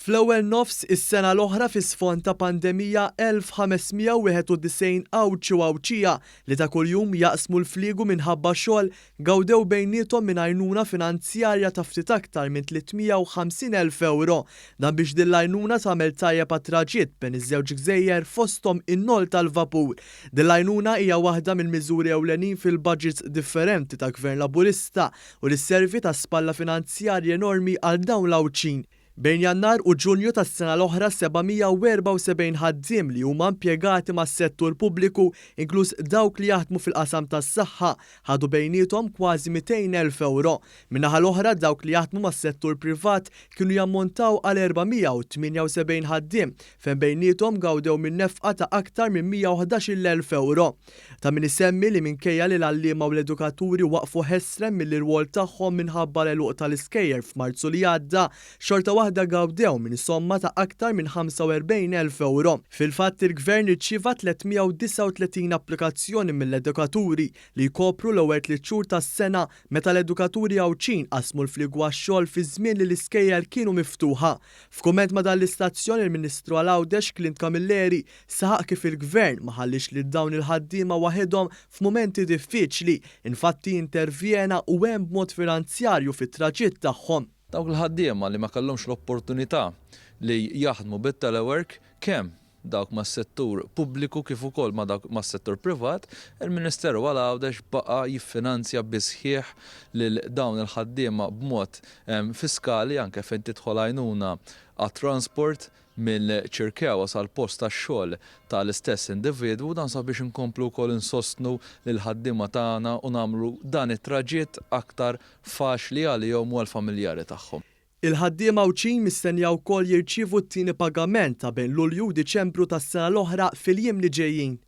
Fl-ewwel nofs is-sena l-oħra fi sfond ta' pandemija 1591 awċi u awċija li ta' kuljum jaqsmu l-fliegu minħabba xogħol gawdew bejniethom minn għajnuna finanzjarja ta' ftit aktar minn 350,000 euro. Dan biex din l-għajnuna tagħmel tajjeb għat-traġiett bejn iż-żewġ gżejjer fosthom in-nol tal-vapur. Din l-għajnuna hija waħda mill-miżuri ewlenin fil-budgets differenti ta' Gvern Laburista u li sservi ta' spalla finanzjarja enormi għal dawn l-awċin. Bejn Jannar u Ġunju tas-sena l-oħra 774 ħaddiem li huma impjegati mas-settur pubbliku, inkluż dawk li jaħdmu fil-qasam tas-saħħa, ħadu bejniethom kważi 200,000 euro. Min-naħa l-oħra dawk li jaħdmu mas-settur privat kienu jammontaw għal 478 ħaddiem, fejn bejniethom gawdew minn nefqa ta' aktar minn 111,000 euro. Ta' min isemmi li minkejja li l-għalliema u l-edukaturi waqfu ħesrem mill-irwol tagħhom minħabba l-eluq tal-iskejjer f'Marzu li għadda, xorta waħda gawdew minn somma ta' aktar minn 45,000 euro. Fil-fatt il-Gvern irċieva 339 applikazzjoni mill-edukaturi li jkopru l-ewwel 3 xhur tas-sena meta l-edukaturi awċin qasmu l-fliegu għax-xogħol fi żmien li l-iskejjer kienu miftuħa. F'kumment ma' dan l-istazzjon il-Ministru għal-Għawdex Clint Camilleri saħaq kif il-Gvern ma ħallix lil dawn il-ħaddiema waħedhom f'mumenti diffiċli, infatti intervjena u hemm b'mod finanzjarju fit-traġitt tagħhom. Dawk il-ħaddiema li ma kellhomx l-opportunità li jaħdmu bit-telework kemm dawk mas-settur pubbliku kif ukoll ma dawk mas-settur privat, il-Ministeru għal-Għawdex baqa' jiffinanzja bisħieħ lil dawn il-ħaddiema b'mod fiskali anke fejn tidħol għajnuna għat-transport mill-ċirkewa sal-post tax-xogħol tal-istess individwu dan sabiex inkomplu wkoll insostnu lil ħaddiema tagħna u nagħmlu dan it-traġiett aktar faċli għalihom u għall-familjari tagħhom. Il-ħaddiema awċin mistennija wkoll jirċievu t-tieni pagament ta' bejn Lulju u Diċembru tas-sena l-oħra fil-jiem li ġejjin.